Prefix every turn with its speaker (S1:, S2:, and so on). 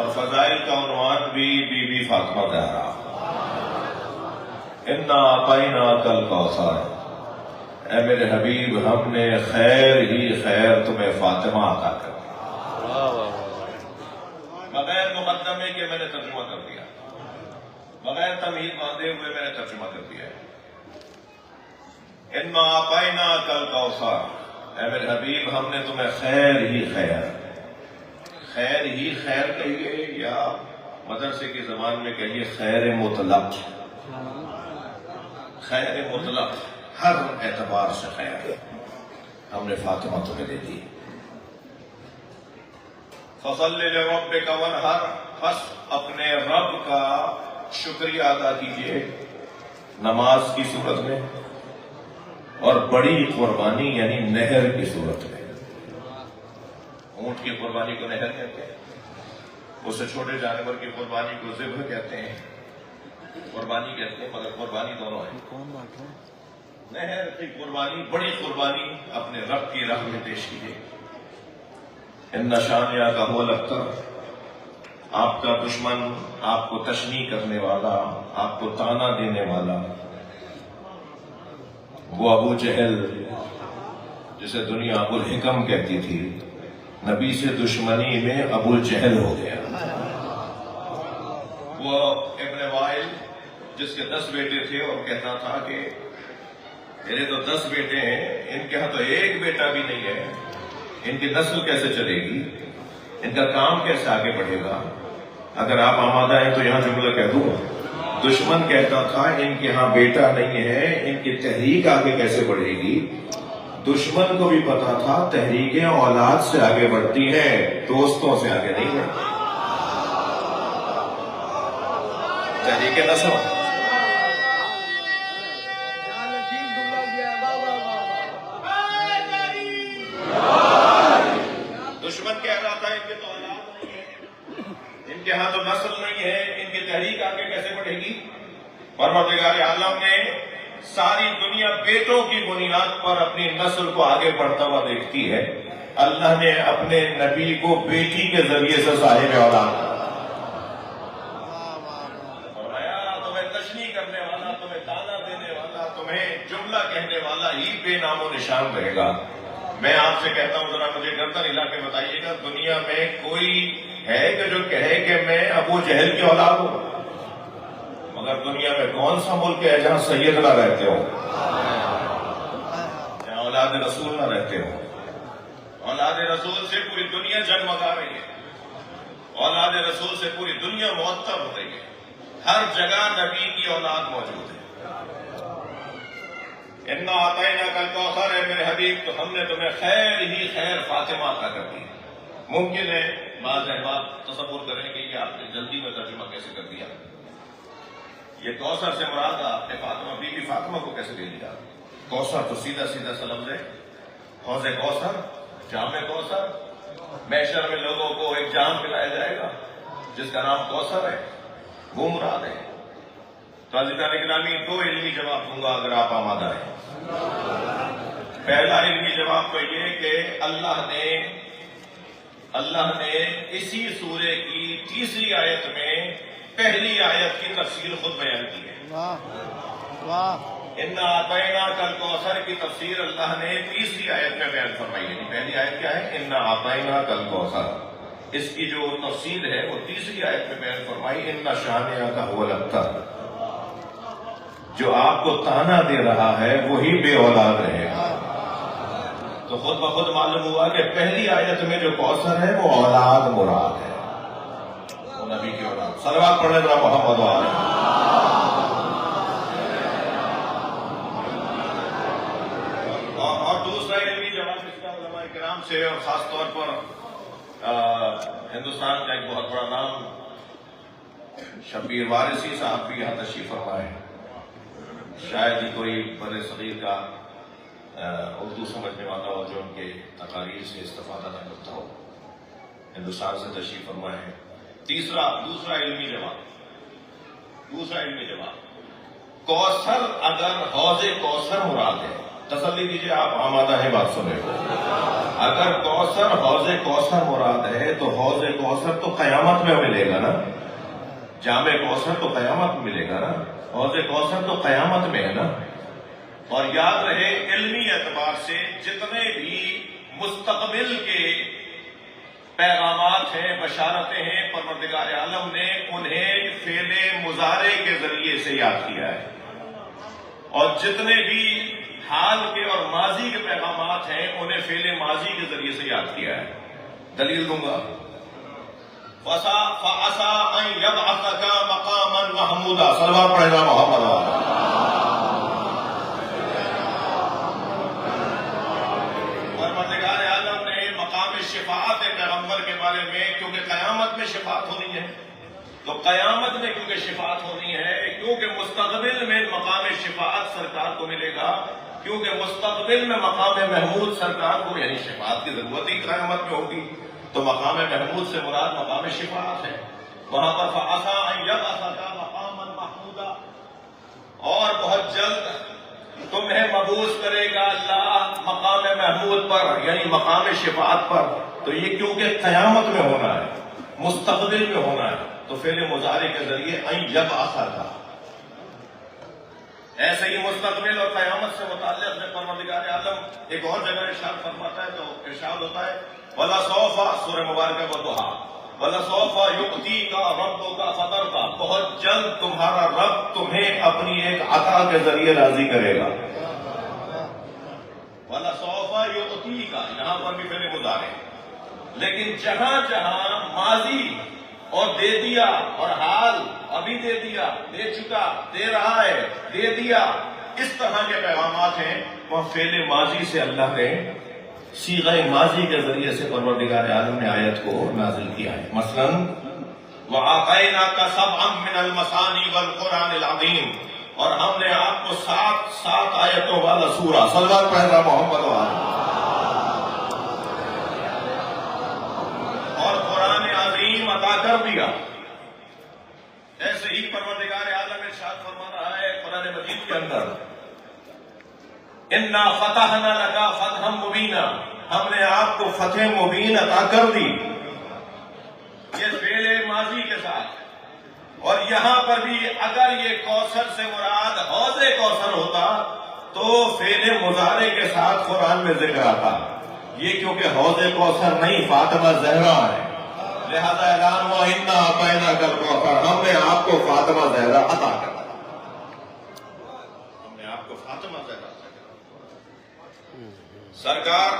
S1: اور فضائل کا عنوان بھی بی بی فاطمہ زہرا۔ انا اعطیناک الکوثر، اے میرے حبیب ہم نے خیر ہی خیر تمہیں فاطمہ عطا کر دی۔ بغیر مقدمے کے میں نے ترجمہ کر دیا، بغیر تمہید باندھے ہوئے میں نے ترجمہ کر دیا ہے۔ انا اعطیناک الکوثر، اے میرے حبیب ہم نے تمہیں خیر ہی خیر، خیر ہی خیر کہیے یا مدرسے کی زبان میں کہیے خیر مطلق، خیر مطلق، ہر اعتبار سے خیر ہم نے فاطمہ تمہیں دے دی۔ فصل لربک وانحر، بس اپنے رب کا شکریہ ادا کیجئے نماز کی صورت میں، اور بڑی قربانی یعنی نہر کی صورت میں۔ اونٹ کی قربانی کو نہر کہتے ہیں، اسے چھوٹے جانور کی قربانی کو ذبح کہتے ہیں، قربانی کہتے ہیں، مگر قربانی دونوں ہیں۔ نہر کی قربانی، بڑی قربانی اپنے رب کی راہ میں پیش کیجیے۔ ان شانیہ کا هو الابتر، آپ کا دشمن، آپ کو تشنیع کرنے والا، آپ کو تانا دینے والا، وہ ابو جہل جسے دنیا ابو الحکم کہتی تھی، نبی سے دشمنی میں ابو الجہل ہو گیا۔ وہ ابن وائل جس کے 10 بیٹے تھے اور کہتا تھا کہ میرے تو 10 بیٹے ہیں، ان کے ہاں تو ایک بیٹا بھی نہیں ہے، ان کی نسل کیسے چلے گی، ان کا کام کیسے آگے بڑھے گا؟ اگر آپ آمادہ ہیں تو یہاں جملہ کہہ دوں، دشمن کہتا تھا ان کے ہاں بیٹا نہیں ہے، ان کی تحریک آگے کیسے بڑھے گی؟ دشمن کو بھی پتا تھا تحریکیں اولاد سے آگے بڑھتی ہیں، دوستوں سے آگے نہیں بڑھتی، تحریک نسل۔ دشمن کہہ رہا تھا ان کے تو اولاد نہیں ہے، ان کے ہاں تو نسل نہیں ہے، ان کی تحریک آگے کیسے بڑھے گی؟ پروردگار عالم نے ساری دنیا بیٹوں کی بنیاد پر اپنی نسل کو آگے بڑھتا ہوا دیکھتی ہے، اللہ نے اپنے نبی کو بیٹی کے ذریعے سے صاحب اولاد فرمایا، تمہیں تشنیع کرنے والا، تمہیں تانا دینے والا، تمہیں جملہ کہنے والا ہی بے نام و نشان رہے گا۔ میں آپ سے کہتا ہوں ذرا مجھے گردن ہلا کے بتائیے گا، دنیا میں کوئی ہے کہ جو کہے کہ میں ابو جہل کی اولاد ہوں؟ مگر دنیا میں کون سا ملک ہے جہاں سید نہ رہتے ہو، جہاں اولاد رسول نہ رہتے ہو؟ اولاد رسول سے پوری دنیا جگمگا رہی ہے، اولاد رسول سے پوری دنیا معطر ہو رہی ہے، ہر جگہ نبی کی اولاد موجود ہے۔ انا اعطیناک الکوثر، اے میرے حبیب تو ہم نے تمہیں خیر ہی خیر فاطمہ عطا کر دی۔ ممکن ہے بعض احباب تصور کریں کہ یہ آپ نے جلدی میں ترجمہ کیسے کر دیا، یہ کوثر سے مراد آپ نے فاطمہ بی بی فاطمہ کو کیسے دے دیا؟ کوثر تو سیدھا سیدھا سا لفظ ہے، حوض کوثر، جام کوثر، محشر میں لوگوں کو ایک جام پلایا جائے گا جس کا نام کوثر ہے، وہ مراد ہے۔ تو عزیزان گرامی، 2 علمی جواب دوں گا اگر آپ آمادہ ہیں۔ پہلا علمی جواب تو یہ کہ اللہ نے اسی سورے کی 3ری آیت میں پہلی آیت کی تفسیر خود بیان کی ہے۔ انا اعطیناک الکوثر کی تفسیر اللہ نے 3ری آیت میں بیان فرمائی ہے۔ پہلی آیت کیا ہے؟ انا اعطیناک الکوثر، اس کی جو تفسیر ہے وہ 3ری آیت میں بیان فرمائی، ان شانیہ کا هو الابتر، جو آپ کو تانا دے رہا ہے وہی بے اولاد رہے گا۔ تو خود بخود معلوم ہوا کہ پہلی آیت میں جو کوثر ہے وہ اولاد مراد ہے، وہ نبی کی اولاد۔ صلوات پڑھنے ذرا محمد وآلہ۔ اور دوسرا علمی جواب اس کا علماء کرام سے، اور خاص طور پر ہندوستان کا ایک بہت بڑا نام شبیر وارثی صاحب بھی یہاں تشریف فرما ہے، شاید ہی کوئی بر صغیر کا اردو سمجھنے والا ہو جو ان کے تقاریر سے استفادہ نہ کرتا ہو، ہندوستان سے تشریف فرما ہے۔ دوسرا علمی جواب، کوثر اگر حوض کوثر مراد ہے، تسلی دیجیے آپ آمادہ ہیں بات سنے کو، اگر کوثر حوض کوثر مراد ہے تو حوض کوثر تو قیامت میں ملے گا نا، جام کوثر تو قیامت میں ملے گا نا، حوض کوثر تو قیامت میں ہے نا۔ اور یاد رہے علمی اعتبار سے جتنے بھی مستقبل کے پیغامات ہیں، بشارتیں ہیں، پروردگار عالم نے انہیں فعل مضارع کے ذریعے سے یاد کیا ہے، اور جتنے بھی حال کے اور ماضی کے پیغامات ہیں انہیں فعل ماضی کے ذریعے سے یاد کیا ہے۔ دلیل دوں گا، فَعَسَىٰ أَن يَبْعَثَكَ مَقَامًا مَحْمُودًا، صلوات پڑھنا محمد۔ پروردگار عالم نے مقام شفاعت پیغمبر کے بارے میں، کیونکہ قیامت میں شفاعت ہونی ہے، تو قیامت میں کیونکہ شفاعت ہونی ہے، کیونکہ مستقبل میں مقام شفاعت سرکار کو ملے گا، کیونکہ مستقبل میں مقام محمود سرکار کو، یعنی شفاعت کی ضرورت ہی قیامت میں ہوگی، تو مقام محمود سے مراد مقام شفاعت ہے۔ وہاں پر فَعَسَىٰ أَن يَبْعَثَكَ مَقَامًا مَحْمُودًا، اور بہت جلد تمہیں مبعوث کرے گا اللہ مقام محمود پر، یعنی مقام شفاعت پر۔ تو یہ کیونکہ قیامت میں ہونا ہے، مستقبل میں ہونا ہے، تو فعل مضارع کے ذریعے ان یبعثک۔ ایسے ہی مستقبل اور قیامت سے متعلق میں پروردگار عالم ایک اور جگہ ارشاد فرماتا ہے، تو ارشاد ہوتا ہے وَلَسَوْفَ، سورہ مبارکہ والضحیٰ، وَلَسَوْفَ يُؤْتِيكَ رَبُّكَ فَتَرْضَىٰ، بہت جلد تمہارا رب تمہیں اپنی ایک عطا کے ذریعے راضی کرے گا۔ وَلَسَوْفَ يُؤْتِيكَ، یہاں پر بھی فعل مضارع، لیکن جہاں جہاں ماضی اور دے دیا اور حال ابھی دے دیا، دے چکا، دے رہا ہے، دے دیا، اس طرح کے پیغامات ہیں، وہ فعل ماضی سے اللہ نے صیغہ ماضی کے ذریعے سے پروردگار عالم نے آیت کو نازل کیا ہے۔ مثلا وَآتَيْنَاكَ سَبْعًا مِّنَ الْمَثَانِي وَالْقُرْآنِ الْعَظِيمِ، اور ہم نے آپ کو سات آیتوں والا سورہ، صلوات پڑھنا محمد وآلہ، اور قرآن عظیم عطا کر دیا۔ ایسے ہی پروردگار عالم ارشاد فرما رہا ہے قرآن مجید کے اندر اِنَّا فَتَحْنَا لَكَ فَتْحًا مُبِينًا، ہم نے آپ کو فتح مبین عطا کر دی، یہ فعل ماضی کے ساتھ۔ اور یہاں پر بھی اگر یہ کوثر سے مراد حوض کوثر ہوتا تو فعل مضارع کے ساتھ قرآن میں ذکر آتا، یہ کیونکہ حوض کوثر نہیں، فاطمہ زہرا ہے، لہذا اعلان ہوا اِنَّا أَعْطَيْنَاكَ الْكَوْثَرَ، ہم نے آپ کو فاطمہ زہرا عطا کر دیا، ہم نے آپ کو فاطمہ زہرا عطا کر دیا۔ سرکار